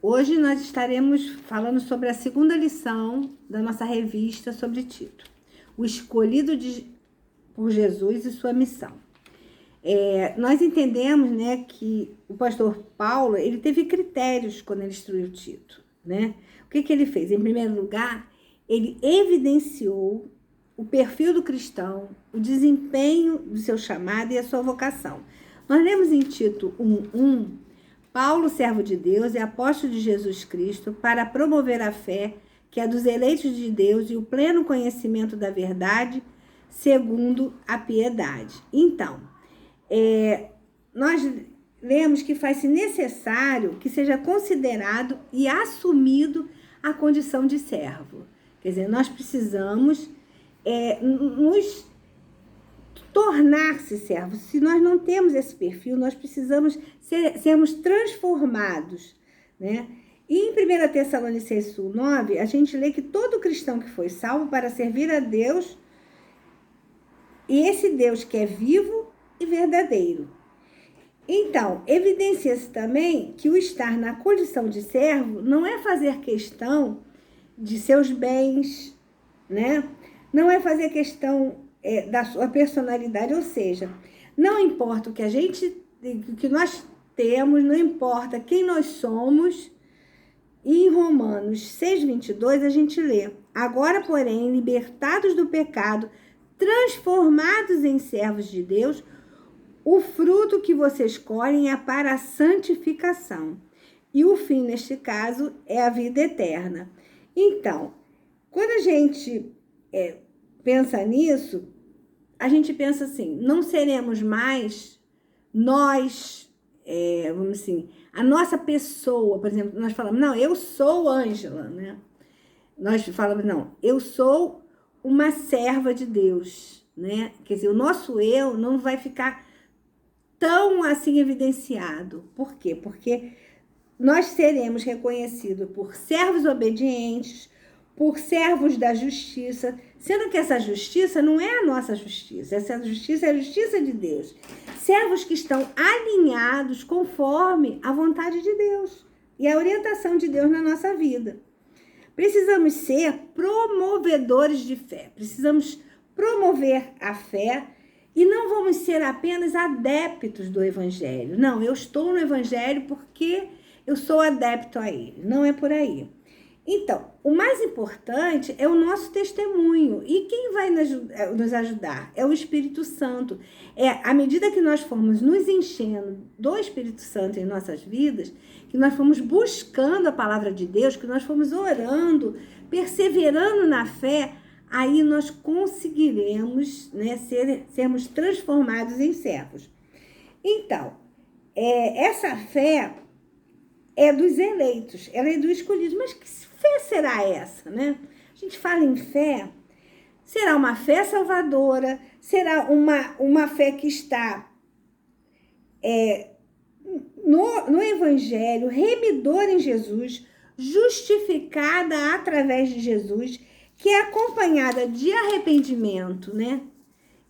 Hoje nós estaremos falando sobre a segunda lição da nossa revista sobre Tito, o escolhido por Jesus e sua missão. Nós entendemos, né, que o pastor Paulo, ele teve critérios quando ele instruiu Tito, né? O que ele fez? Em primeiro lugar, ele evidenciou o perfil do cristão, o desempenho do seu chamado e a sua vocação. Nós lemos em Tito 1:1, Paulo, servo de Deus e apóstolo de Jesus Cristo, para promover a fé, que é dos eleitos de Deus, e o pleno conhecimento da verdade, segundo a piedade. Então, nós lemos que faz-se necessário que seja considerado e assumido a condição de servo. Quer dizer, nós precisamos nos tornar-se servos. Se nós não temos esse perfil, nós precisamos sermos transformados, né? E em 1 Tessalonicenses 9, a gente lê que todo cristão que foi salvo para servir a Deus, e esse Deus que é vivo e verdadeiro. Então, evidencia-se também que o estar na condição de servo não é fazer questão de seus bens, né? Não é fazer questão da sua personalidade, ou seja, não importa o que nós temos, não importa quem nós somos. E em Romanos 6:22 a gente lê: agora, porém, libertados do pecado, transformados em servos de Deus, o fruto que vocês colhem é para a santificação. E o fim, neste caso, é a vida eterna. Então, quando a gente pensa nisso, a gente pensa assim, não seremos mais nós, vamos assim, a nossa pessoa, por exemplo, nós falamos, não, eu sou Ângela, né? Nós falamos, não, eu sou uma serva de Deus, né? Quer dizer, o nosso eu não vai ficar tão assim evidenciado. Por quê? Porque nós seremos reconhecidos por servos obedientes, por servos da justiça, sendo que essa justiça não é a nossa justiça, essa justiça é a justiça de Deus. Servos que estão alinhados conforme a vontade de Deus e a orientação de Deus na nossa vida. Precisamos ser promovedores de fé, precisamos promover a fé e não vamos ser apenas adeptos do Evangelho. Não, eu estou no Evangelho porque eu sou adepto a ele, não é por aí. Então, o mais importante é o nosso testemunho. E quem vai nos ajudar? É o Espírito Santo. À medida que nós formos nos enchendo do Espírito Santo em nossas vidas, que nós formos buscando a palavra de Deus, que nós formos orando, perseverando na fé, aí nós conseguiremos, né, sermos transformados em servos. Então, essa fé é dos eleitos, ela é do escolhido. Mas que fé será essa, né? A gente fala em fé, será uma fé salvadora, será uma fé que está no Evangelho, remidora em Jesus, justificada através de Jesus, que é acompanhada de arrependimento, né?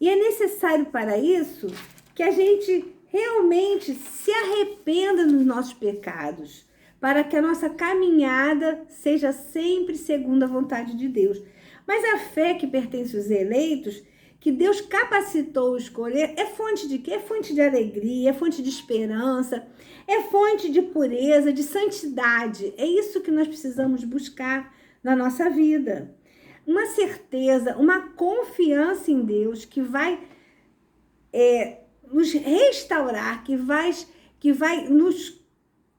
E é necessário para isso que a gente realmente se arrependa dos nossos pecados, para que a nossa caminhada seja sempre segundo a vontade de Deus. Mas a fé que pertence aos eleitos, que Deus capacitou a escolher, é fonte de quê? É fonte de alegria, é fonte de esperança, é fonte de pureza, de santidade. É isso que nós precisamos buscar na nossa vida. Uma certeza, uma confiança em Deus que vai nos restaurar, que vai nos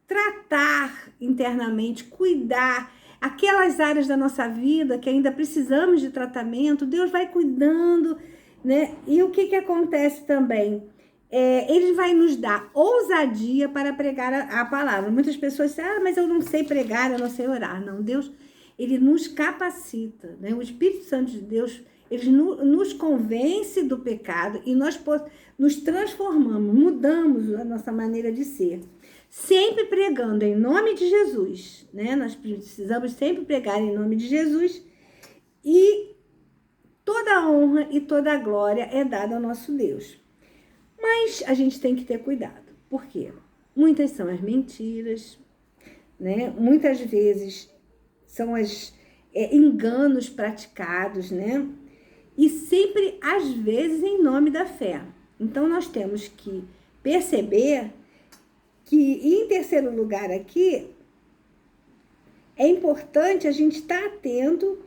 tratar internamente, cuidar. Aquelas áreas da nossa vida que ainda precisamos de tratamento, Deus vai cuidando, né? E o que acontece também? Ele vai nos dar ousadia para pregar a palavra. Muitas pessoas dizem, mas eu não sei pregar, eu não sei orar. Não, Deus, ele nos capacita, né? O Espírito Santo de Deus, ele nos convence do pecado e nós nos transformamos, mudamos a nossa maneira de ser. Sempre pregando em nome de Jesus, né? Nós precisamos sempre pregar em nome de Jesus e toda a honra e toda a glória é dada ao nosso Deus. Mas a gente tem que ter cuidado. Por quê? Muitas são as mentiras, né? Muitas vezes são enganos praticados, né? E sempre, às vezes, em nome da fé. Então, nós temos que perceber que, em terceiro lugar aqui, é importante a gente estar atento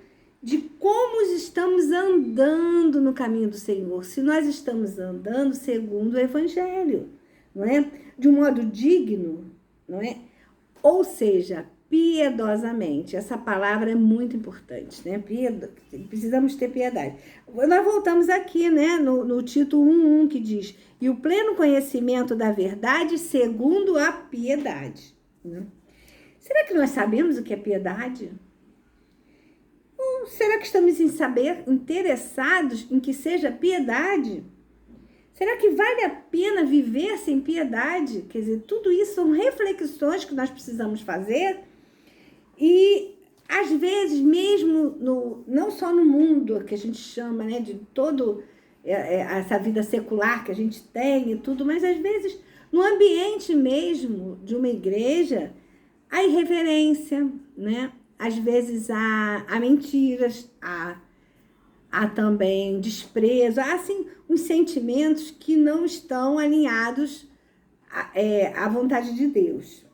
de como estamos andando no caminho do Senhor, se nós estamos andando segundo o Evangelho, não é? De um modo digno, não é? Ou seja, piedosamente. Essa palavra é muito importante, né? Precisamos ter piedade. Nós voltamos aqui, né, no Tito 1:1, que diz: e o pleno conhecimento da verdade segundo a piedade, né? Será que nós sabemos o que é piedade? Ou será que estamos em saber, interessados em que seja piedade? Será que vale a pena viver sem piedade? Quer dizer, tudo isso são reflexões que nós precisamos fazer. E, às vezes, mesmo não só no mundo que a gente chama, né, de todo essa vida secular que a gente tem e tudo, mas, às vezes, no ambiente mesmo de uma igreja, há irreverência, né? Às vezes há mentiras, há também desprezo, há, assim, uns sentimentos que não estão alinhados à vontade de Deus.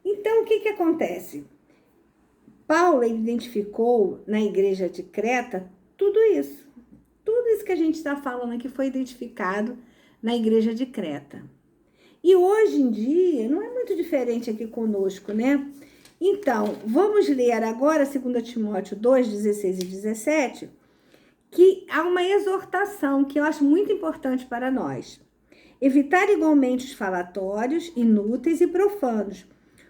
Então, o que acontece? Paulo identificou na igreja de Creta tudo isso que a gente está falando aqui foi identificado na igreja de Creta. E hoje em dia, não é muito diferente aqui conosco, né? Então, vamos ler agora 2 Timóteo 2, 16 e 17, que há uma exortação que eu acho muito importante para nós. Evitar igualmente os falatórios inúteis e profanos,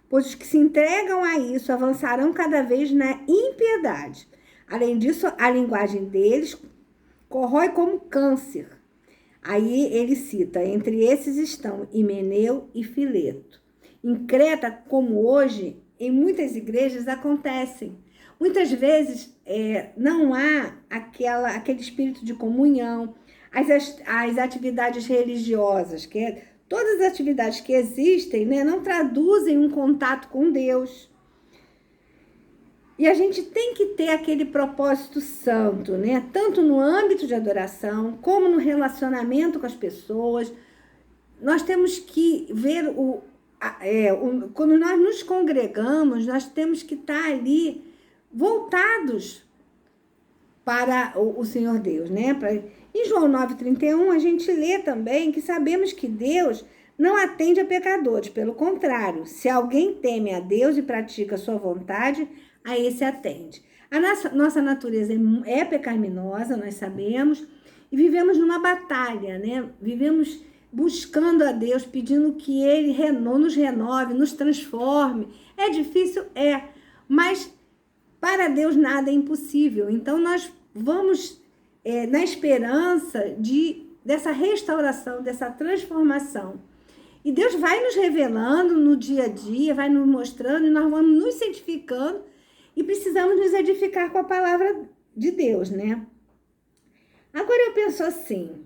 pois os que se entregam a isso avançarão cada vez na impiedade. Além disso, a linguagem deles corrói como câncer. Aí ele cita: entre esses estão Himeneu e Fileto. Em Creta, como hoje, em muitas igrejas acontecem. Muitas vezes não há aquele espírito de comunhão, as atividades religiosas, todas as atividades que existem, né, não traduzem um contato com Deus. E a gente tem que ter aquele propósito santo, né? Tanto no âmbito de adoração, como no relacionamento com as pessoas. Nós temos que ver quando nós nos congregamos, nós temos que estar ali voltados para o Senhor Deus, né? Em João 9:31, a gente lê também que sabemos que Deus não atende a pecadores, pelo contrário, se alguém teme a Deus e pratica a sua vontade, a esse atende. A nossa natureza é pecaminosa, nós sabemos, e vivemos numa batalha, né? Vivemos buscando a Deus, pedindo que Ele nos renove, nos transforme. É difícil? É, mas para Deus nada é impossível. Então nós vamos na esperança dessa restauração, dessa transformação. E Deus vai nos revelando no dia a dia, vai nos mostrando, e nós vamos nos santificando, e precisamos nos edificar com a palavra de Deus, né? Agora eu penso assim,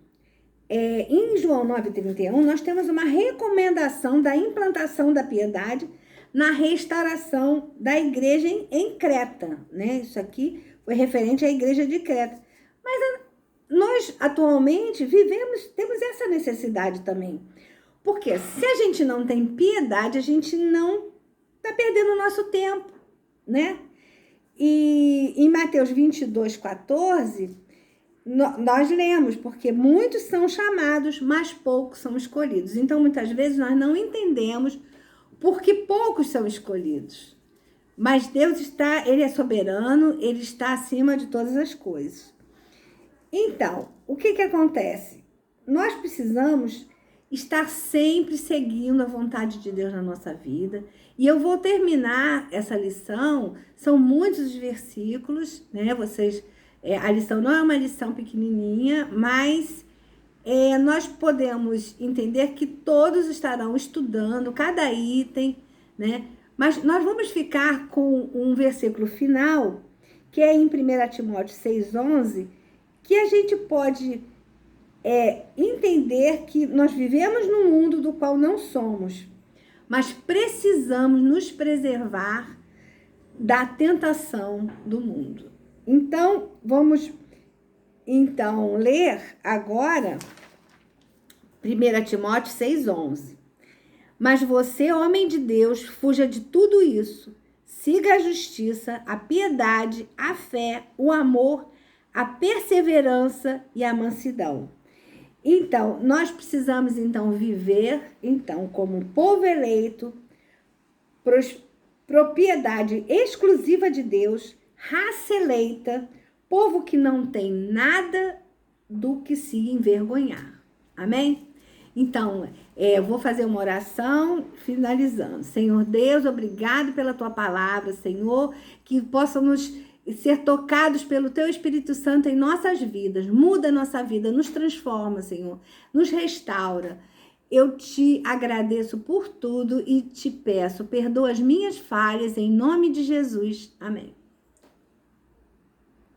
em João 9:31, nós temos uma recomendação da implantação da piedade na restauração da igreja em Creta, né? Isso aqui foi referente à igreja de Creta. Mas nós, atualmente, temos essa necessidade também. Porque se a gente não tem piedade, a gente não está perdendo o nosso tempo, né? E em Mateus 22:14, nós lemos: porque muitos são chamados, mas poucos são escolhidos. Então, muitas vezes, nós não entendemos porque poucos são escolhidos. Mas Deus Ele é soberano, Ele está acima de todas as coisas. Então, o que acontece? Nós precisamos estar sempre seguindo a vontade de Deus na nossa vida. E eu vou terminar essa lição, são muitos os versículos, né? A lição não é uma lição pequenininha, mas nós podemos entender que todos estarão estudando cada item, né? Mas nós vamos ficar com um versículo final, que é em 1 Timóteo 6:11, que a gente pode entender que nós vivemos num mundo do qual não somos, mas precisamos nos preservar da tentação do mundo. Então, vamos ler agora 1 Timóteo 6,11. Mas você, homem de Deus, fuja de tudo isso. Siga a justiça, a piedade, a fé, o amor, a perseverança e a mansidão. Então, nós precisamos viver como povo eleito, propriedade exclusiva de Deus, raça eleita, povo que não tem nada do que se envergonhar. Amém? Então, eu vou fazer uma oração finalizando. Senhor Deus, obrigado pela tua palavra, Senhor, que possamos ser tocados pelo teu Espírito Santo em nossas vidas. Muda a nossa vida, nos transforma, Senhor, nos restaura. Eu te agradeço por tudo e te peço, perdoa as minhas falhas em nome de Jesus. Amém.